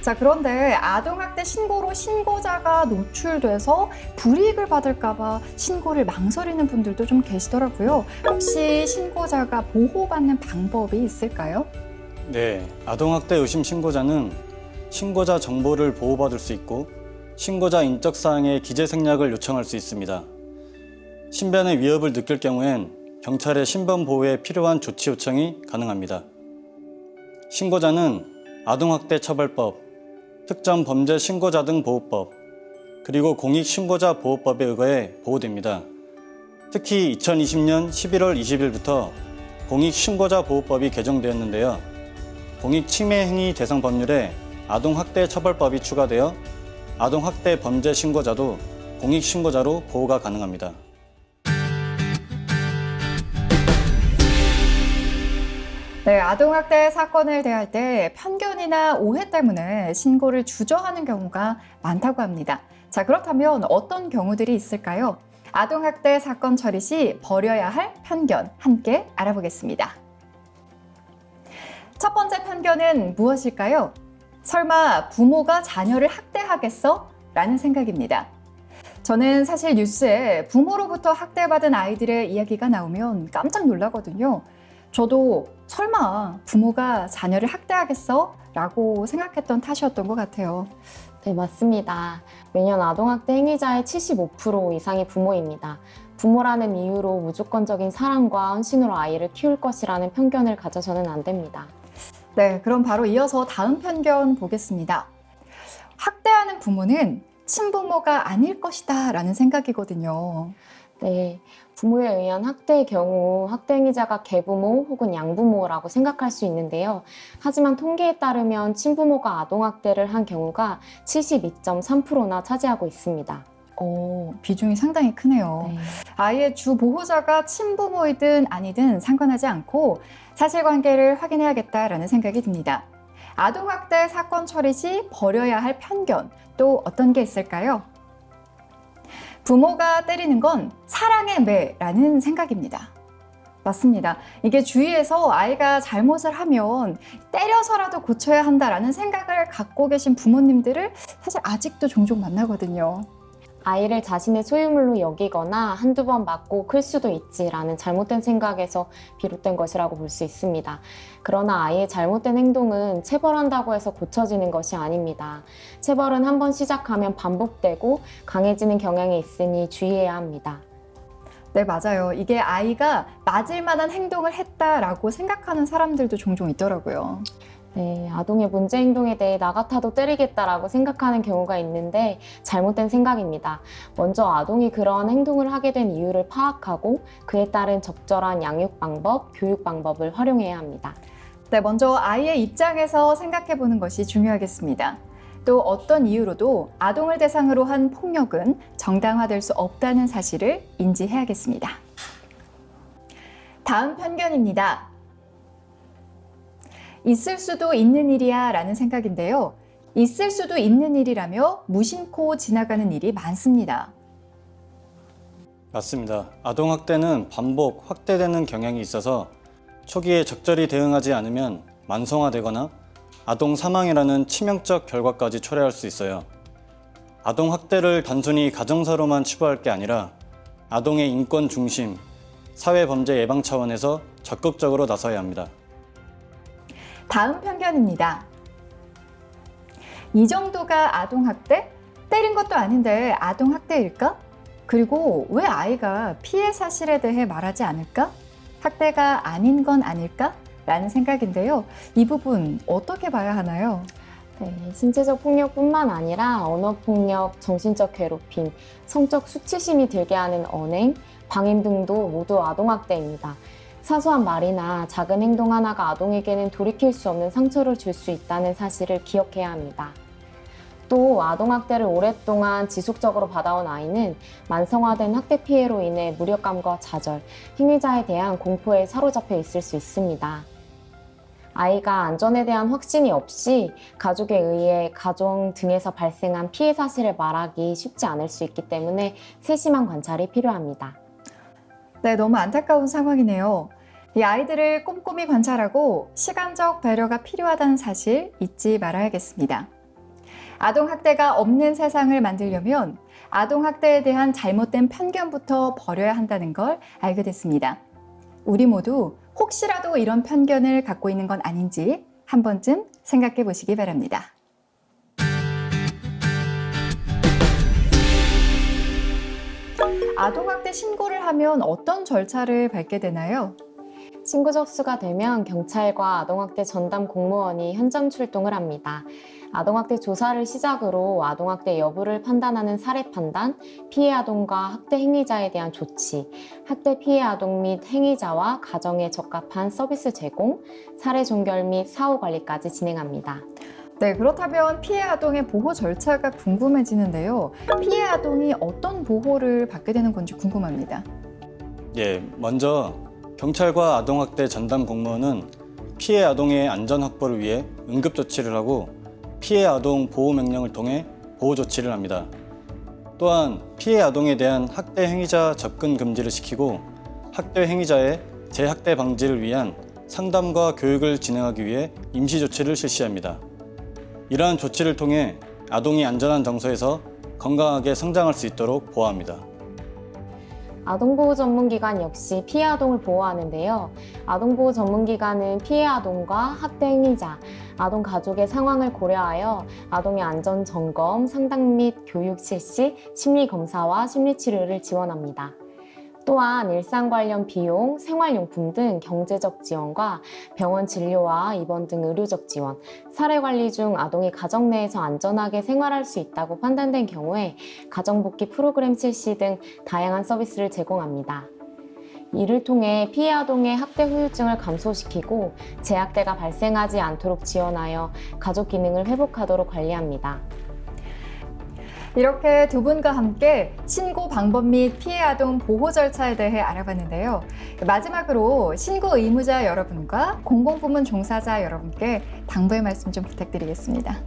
자, 그런데 아동학대 신고로 신고자가 노출돼서 불이익을 받을까봐 신고를 망설이는 분들도 좀 계시더라고요. 혹시 신고자가 보호받는 방법이 있을까요? 네, 아동학대 의심 신고자는 신고자 정보를 보호받을 수 있고 신고자 인적사항의 기재 생략을 요청할 수 있습니다. 신변의 위협을 느낄 경우엔 경찰의 신변 보호에 필요한 조치 요청이 가능합니다. 신고자는 아동학대 처벌법, 특정 범죄 신고자 등 보호법, 그리고 공익신고자 보호법에 의거해 보호됩니다. 특히 2020년 11월 20일부터 공익신고자 보호법이 개정되었는데요. 공익침해 행위 대상 법률에 아동학대 처벌법이 추가되어 아동학대 범죄 신고자도 공익신고자로 보호가 가능합니다. 네, 아동학대 사건을 대할 때 편견이나 오해 때문에 신고를 주저하는 경우가 많다고 합니다. 자, 그렇다면 어떤 경우들이 있을까요? 아동학대 사건 처리 시 버려야 할 편견 함께 알아보겠습니다. 첫 번째 편견은 무엇일까요? 설마 부모가 자녀를 학대하겠어? 라는 생각입니다. 저는 사실 뉴스에 부모로부터 학대받은 아이들의 이야기가 나오면 깜짝 놀라거든요. 저도 설마 부모가 자녀를 학대하겠어? 라고 생각했던 탓이었던 것 같아요. 네, 맞습니다. 매년 아동학대 행위자의 75% 이상이 부모입니다. 부모라는 이유로 무조건적인 사랑과 헌신으로 아이를 키울 것이라는 편견을 가져서는 안 됩니다. 네, 그럼 바로 이어서 다음 편견 보겠습니다. 학대하는 부모는 친부모가 아닐 것이다 라는 생각이거든요. 네, 부모에 의한 학대의 경우 학대 행위자가 계부모 혹은 양부모라고 생각할 수 있는데요. 하지만 통계에 따르면 친부모가 아동학대를 한 경우가 72.3%나 차지하고 있습니다. 비중이 상당히 크네요. 네. 아이의 주 보호자가 친부모이든 아니든 상관하지 않고 사실관계를 확인해야겠다라는 생각이 듭니다. 아동학대 사건 처리 시 버려야 할 편견, 또 어떤 게 있을까요? 부모가 때리는 건 사랑의 매라는 생각입니다. 맞습니다. 이게 주위에서 아이가 잘못을 하면 때려서라도 고쳐야 한다라는 생각을 갖고 계신 부모님들을 사실 아직도 종종 만나거든요. 아이를 자신의 소유물로 여기거나 한두 번 맞고 클 수도 있지라는 잘못된 생각에서 비롯된 것이라고 볼 수 있습니다. 그러나 아이의 잘못된 행동은 체벌한다고 해서 고쳐지는 것이 아닙니다. 체벌은 한번 시작하면 반복되고 강해지는 경향이 있으니 주의해야 합니다. 네, 맞아요. 이게 아이가 맞을 만한 행동을 했다라고 생각하는 사람들도 종종 있더라고요. 네, 아동의 문제 행동에 대해 나 같아도 때리겠다라고 생각하는 경우가 있는데 잘못된 생각입니다. 먼저 아동이 그러한 행동을 하게 된 이유를 파악하고 그에 따른 적절한 양육 방법, 교육 방법을 활용해야 합니다. 네, 먼저 아이의 입장에서 생각해 보는 것이 중요하겠습니다. 또 어떤 이유로도 아동을 대상으로 한 폭력은 정당화될 수 없다는 사실을 인지해야겠습니다. 다음 편견입니다. 있을 수도 있는 일이야 라는 생각인데요. 있을 수도 있는 일이라며 무심코 지나가는 일이 많습니다. 맞습니다. 아동학대는 반복, 확대되는 경향이 있어서 초기에 적절히 대응하지 않으면 만성화되거나 아동 사망이라는 치명적 결과까지 초래할 수 있어요. 아동학대를 단순히 가정사로만 치부할 게 아니라 아동의 인권 중심, 사회범죄 예방 차원에서 적극적으로 나서야 합니다. 다음 편견입니다. 이 정도가 아동학대? 때린 것도 아닌데 아동학대일까? 그리고 왜 아이가 피해 사실에 대해 말하지 않을까? 학대가 아닌 건 아닐까? 라는 생각인데요. 이 부분 어떻게 봐야 하나요? 네, 신체적 폭력뿐만 아니라 언어폭력, 정신적 괴롭힘, 성적 수치심이 들게 하는 언행, 방임 등도 모두 아동학대입니다. 사소한 말이나 작은 행동 하나가 아동에게는 돌이킬 수 없는 상처를 줄 수 있다는 사실을 기억해야 합니다. 또 아동학대를 오랫동안 지속적으로 받아온 아이는 만성화된 학대 피해로 인해 무력감과 좌절, 행위자에 대한 공포에 사로잡혀 있을 수 있습니다. 아이가 안전에 대한 확신이 없이 가족에 의해 가정 등에서 발생한 피해 사실을 말하기 쉽지 않을 수 있기 때문에 세심한 관찰이 필요합니다. 네, 너무 안타까운 상황이네요. 이 아이들을 꼼꼼히 관찰하고 시간적 배려가 필요하다는 사실 잊지 말아야겠습니다. 아동학대가 없는 세상을 만들려면 아동학대에 대한 잘못된 편견부터 버려야 한다는 걸 알게 됐습니다. 우리 모두 혹시라도 이런 편견을 갖고 있는 건 아닌지 한 번쯤 생각해 보시기 바랍니다. 아동학대 신고를 하면 어떤 절차를 밟게 되나요? 신고 접수가 되면 경찰과 아동학대 전담 공무원이 현장 출동을 합니다. 아동학대 조사를 시작으로 아동학대 여부를 판단하는 사례 판단, 피해 아동과 학대 행위자에 대한 조치, 학대 피해 아동 및 행위자와 가정에 적합한 서비스 제공, 사례 종결 및 사후 관리까지 진행합니다. 네, 그렇다면 피해 아동의 보호 절차가 궁금해지는데요. 피해 아동이 어떤 보호를 받게 되는 건지 궁금합니다. 예, 먼저 경찰과 아동학대 전담 공무원은 피해 아동의 안전 확보를 위해 응급 조치를 하고 피해 아동 보호 명령을 통해 보호 조치를 합니다. 또한 피해 아동에 대한 학대 행위자 접근 금지를 시키고 학대 행위자의 재학대 방지를 위한 상담과 교육을 진행하기 위해 임시 조치를 실시합니다. 이러한 조치를 통해 아동이 안전한 장소에서 건강하게 성장할 수 있도록 보호합니다. 아동보호 전문기관 역시 피해 아동을 보호하는데요. 아동보호 전문기관은 피해 아동과 학대 행위자, 아동 가족의 상황을 고려하여 아동의 안전 점검, 상담 및 교육 실시, 심리 검사와 심리 치료를 지원합니다. 또한 일상 관련 비용, 생활용품 등 경제적 지원과 병원 진료와 입원 등 의료적 지원, 사례 관리 중 아동이 가정 내에서 안전하게 생활할 수 있다고 판단된 경우에 가정복귀 프로그램 실시 등 다양한 서비스를 제공합니다. 이를 통해 피해 아동의 학대 후유증을 감소시키고 재학대가 발생하지 않도록 지원하여 가족 기능을 회복하도록 관리합니다. 이렇게 두 분과 함께 신고 방법 및 피해 아동 보호 절차에 대해 알아봤는데요. 마지막으로 신고 의무자 여러분과 공공부문 종사자 여러분께 당부의 말씀 좀 부탁드리겠습니다.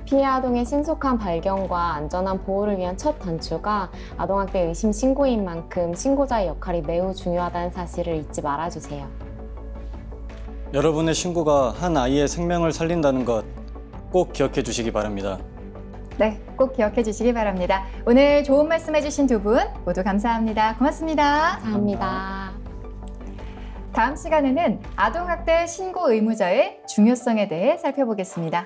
피해 아동의 신속한 발견과 안전한 보호를 위한 첫 단추가 아동학대 의심 신고인 만큼 신고자의 역할이 매우 중요하다는 사실을 잊지 말아주세요. 여러분의 신고가 한 아이의 생명을 살린다는 것 꼭 기억해 주시기 바랍니다. 네, 꼭 기억해 주시기 바랍니다. 오늘 좋은 말씀 해주신 두 분 모두 감사합니다. 고맙습니다. 감사합니다. 다음 시간에는 아동학대 신고 의무자의 중요성에 대해 살펴보겠습니다.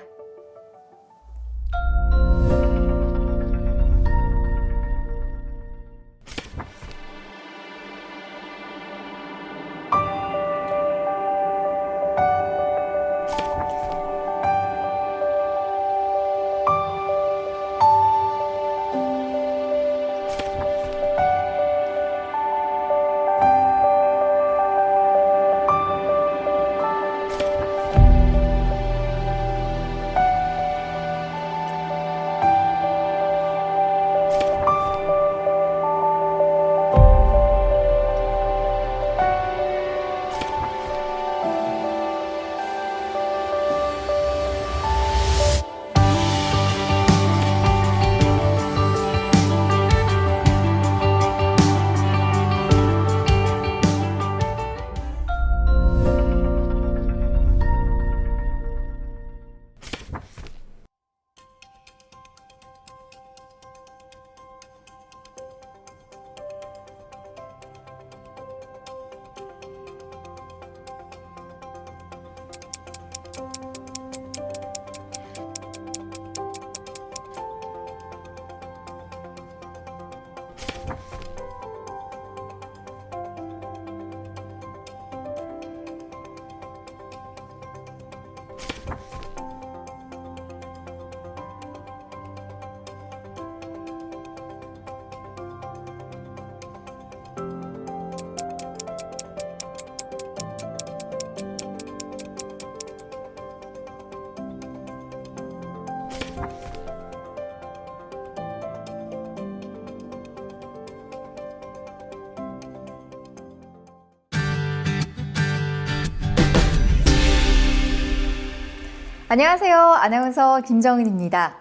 안녕하세요. 아나운서 김정은입니다.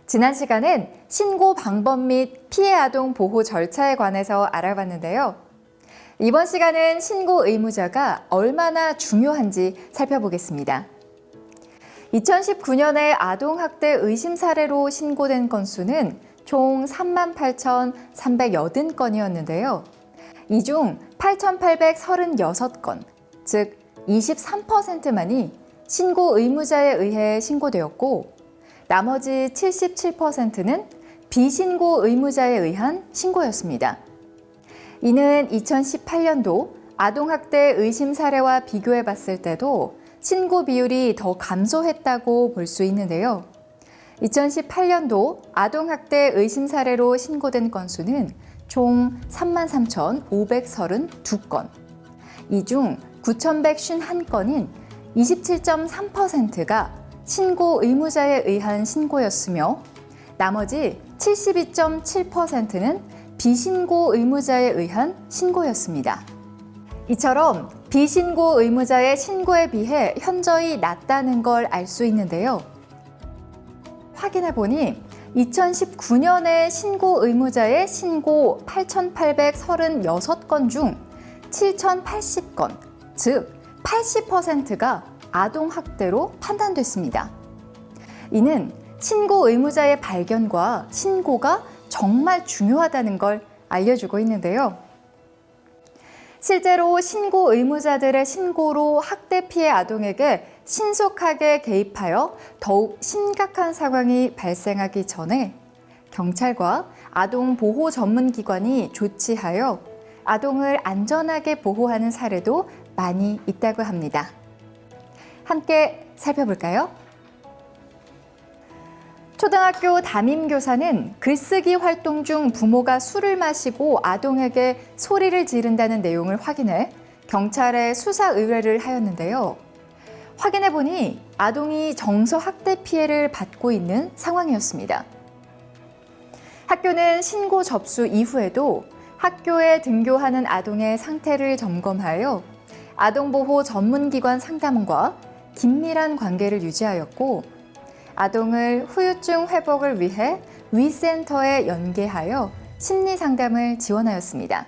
지난 시간엔 신고 방법 및 피해 아동 보호 절차에 관해서 알아봤는데요. 이번 시간은 신고 의무자가 얼마나 중요한지 살펴보겠습니다. 2019년에 아동학대 의심 사례로 신고된 건수는 총 38,380건이었는데요. 이 중 8,836건, 즉 23%만이 신고 의무자에 의해 신고되었고, 나머지 77%는 비신고 의무자에 의한 신고였습니다. 이는 2018년도 아동학대 의심 사례와 비교해 봤을 때도 신고 비율이 더 감소했다고 볼 수 있는데요. 2018년도 아동학대 의심 사례로 신고된 건수는 총 33,532건. 이 중 9,151건인 27.3%가 신고 의무자에 의한 신고였으며 나머지 72.7%는 비신고 의무자에 의한 신고였습니다. 이처럼 비신고 의무자의 신고에 비해 현저히 낮다는 걸 알 수 있는데요. 확인해 보니 2019년에 신고 의무자의 신고 8,836건 중 7,080건, 즉 80%가 아동학대로 판단됐습니다. 이는 신고 의무자의 발견과 신고가 정말 중요하다는 걸 알려주고 있는데요. 실제로 신고 의무자들의 신고로 학대 피해 아동에게 신속하게 개입하여 더욱 심각한 상황이 발생하기 전에 경찰과 아동 보호 전문기관이 조치하여 아동을 안전하게 보호하는 사례도 많이 있다고 합니다. 함께 살펴볼까요? 초등학교 담임교사는 글쓰기 활동 중 부모가 술을 마시고 아동에게 소리를 지른다는 내용을 확인해 경찰에 수사 의뢰를 하였는데요. 확인해 보니 아동이 정서 학대 피해를 받고 있는 상황이었습니다. 학교는 신고 접수 이후에도 학교에 등교하는 아동의 상태를 점검하여 아동보호 전문기관 상담원과 긴밀한 관계를 유지하였고 아동을 후유증 회복을 위해 위센터에 연계하여 심리 상담을 지원하였습니다.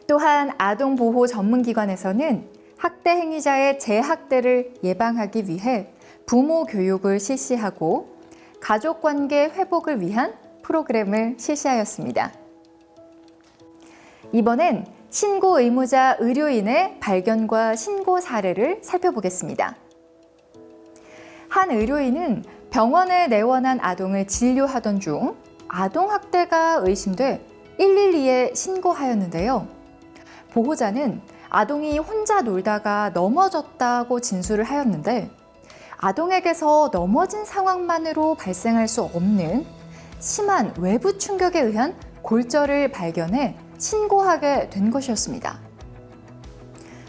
또한 아동보호 전문기관에서는 학대 행위자의 재학대를 예방하기 위해 부모 교육을 실시하고 가족관계 회복을 위한 프로그램을 실시하였습니다. 이번엔 신고 의무자 의료인의 발견과 신고 사례를 살펴보겠습니다. 한 의료인은 병원에 내원한 아동을 진료하던 중 아동학대가 의심돼 112에 신고하였는데요. 보호자는 아동이 혼자 놀다가 넘어졌다고 진술을 하였는데 아동에게서 넘어진 상황만으로 발생할 수 없는 심한 외부 충격에 의한 골절을 발견해 신고하게 된 것이었습니다.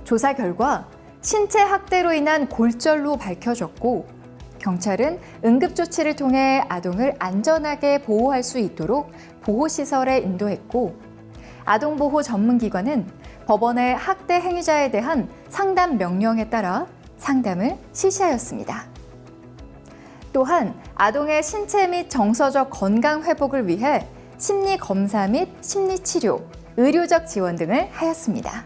조사 결과 신체 학대로 인한 골절로 밝혀졌고 경찰은 응급조치를 통해 아동을 안전하게 보호할 수 있도록 보호시설에 인도했고 아동보호 전문기관은 법원의 학대 행위자에 대한 상담 명령에 따라 상담을 실시하였습니다. 또한 아동의 신체 및 정서적 건강 회복을 위해 심리검사 및 심리치료, 의료적 지원 등을 하였습니다.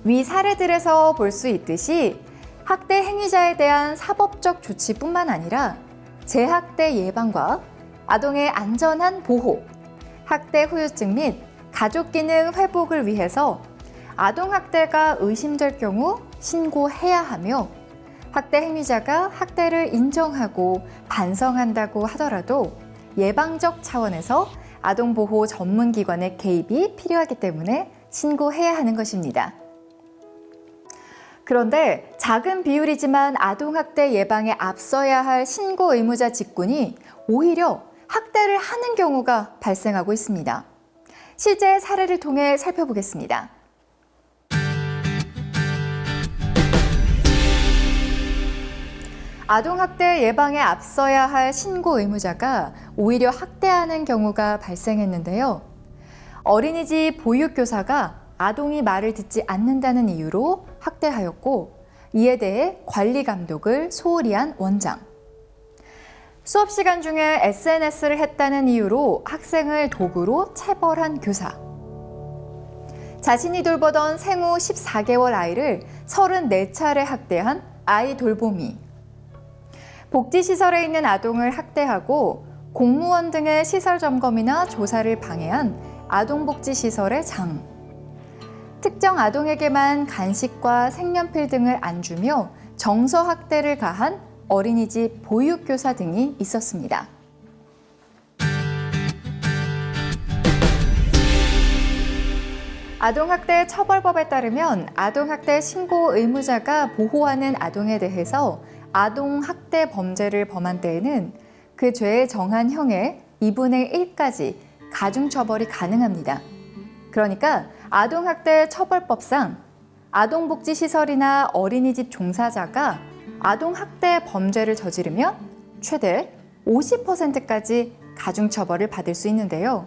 위 사례들에서 볼 수 있듯이 학대 행위자에 대한 사법적 조치뿐만 아니라 재학대 예방과 아동의 안전한 보호, 학대 후유증 및 가족 기능 회복을 위해서 아동학대가 의심될 경우 신고해야 하며 학대 행위자가 학대를 인정하고 반성한다고 하더라도 예방적 차원에서 아동보호 전문기관의 개입이 필요하기 때문에 신고해야 하는 것입니다. 그런데 작은 비율이지만 아동학대 예방에 앞서야 할 신고 의무자 직군이 오히려 학대를 하는 경우가 발생하고 있습니다. 실제 사례를 통해 살펴보겠습니다. 아동학대 예방에 앞서야 할 신고 의무자가 오히려 학대하는 경우가 발생했는데요. 어린이집 보육교사가 아동이 말을 듣지 않는다는 이유로 학대하였고 이에 대해 관리 감독을 소홀히 한 원장. 수업 시간 중에 SNS를 했다는 이유로 학생을 도구로 체벌한 교사. 자신이 돌보던 생후 14개월 아이를 34차례 학대한 아이 돌보미. 복지시설에 있는 아동을 학대하고 공무원 등의 시설 점검이나 조사를 방해한 아동복지시설의 장. 특정 아동에게만 간식과 색연필 등을 안 주며 정서학대를 가한 어린이집 보육교사 등이 있었습니다. 아동학대 처벌법에 따르면 아동학대 신고 의무자가 보호하는 아동에 대해서 아동학대 범죄를 범한 때에는 그 죄에 정한 형의 2분의 1까지 가중처벌이 가능합니다. 그러니까 아동학대 처벌법상 아동복지시설이나 어린이집 종사자가 아동학대 범죄를 저지르면 최대 50%까지 가중처벌을 받을 수 있는데요.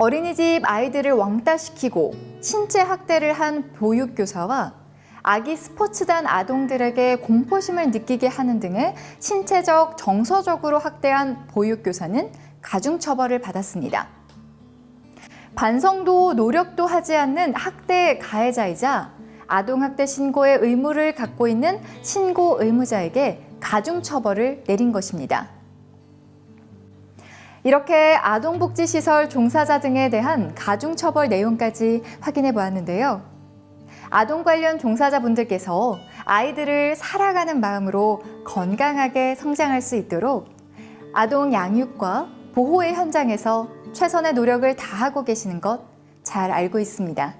어린이집 아이들을 왕따시키고 신체 학대를 한 보육교사와 아기 스포츠단 아동들에게 공포심을 느끼게 하는 등의 신체적, 정서적으로 학대한 보육교사는 가중처벌을 받았습니다. 반성도 노력도 하지 않는 학대 가해자이자 아동학대 신고의 의무를 갖고 있는 신고 의무자에게 가중처벌을 내린 것입니다. 이렇게 아동복지시설 종사자 등에 대한 가중처벌 내용까지 확인해 보았는데요. 아동 관련 종사자분들께서 아이들을 사랑하는 마음으로 건강하게 성장할 수 있도록 아동 양육과 보호의 현장에서 최선의 노력을 다하고 계시는 것 잘 알고 있습니다.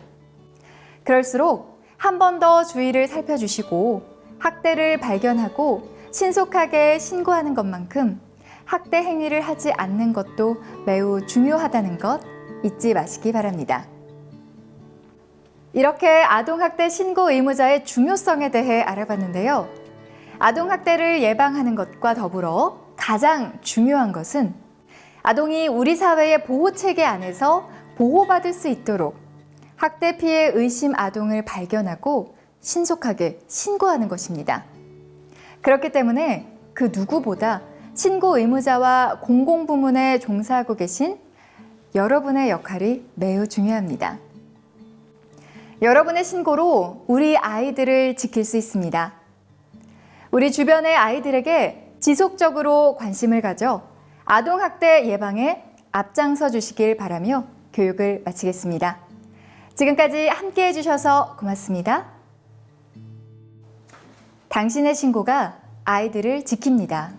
그럴수록 한 번 더 주의를 살펴주시고 학대를 발견하고 신속하게 신고하는 것만큼 학대 행위를 하지 않는 것도 매우 중요하다는 것 잊지 마시기 바랍니다. 이렇게 아동학대 신고 의무자의 중요성에 대해 알아봤는데요. 아동학대를 예방하는 것과 더불어 가장 중요한 것은 아동이 우리 사회의 보호체계 안에서 보호받을 수 있도록 학대 피해 의심 아동을 발견하고 신속하게 신고하는 것입니다. 그렇기 때문에 그 누구보다 신고 의무자와 공공부문에 종사하고 계신 여러분의 역할이 매우 중요합니다. 여러분의 신고로 우리 아이들을 지킬 수 있습니다. 우리 주변의 아이들에게 지속적으로 관심을 가져 아동학대 예방에 앞장서 주시길 바라며 교육을 마치겠습니다. 지금까지 함께해 주셔서 고맙습니다. 당신의 신고가 아이들을 지킵니다.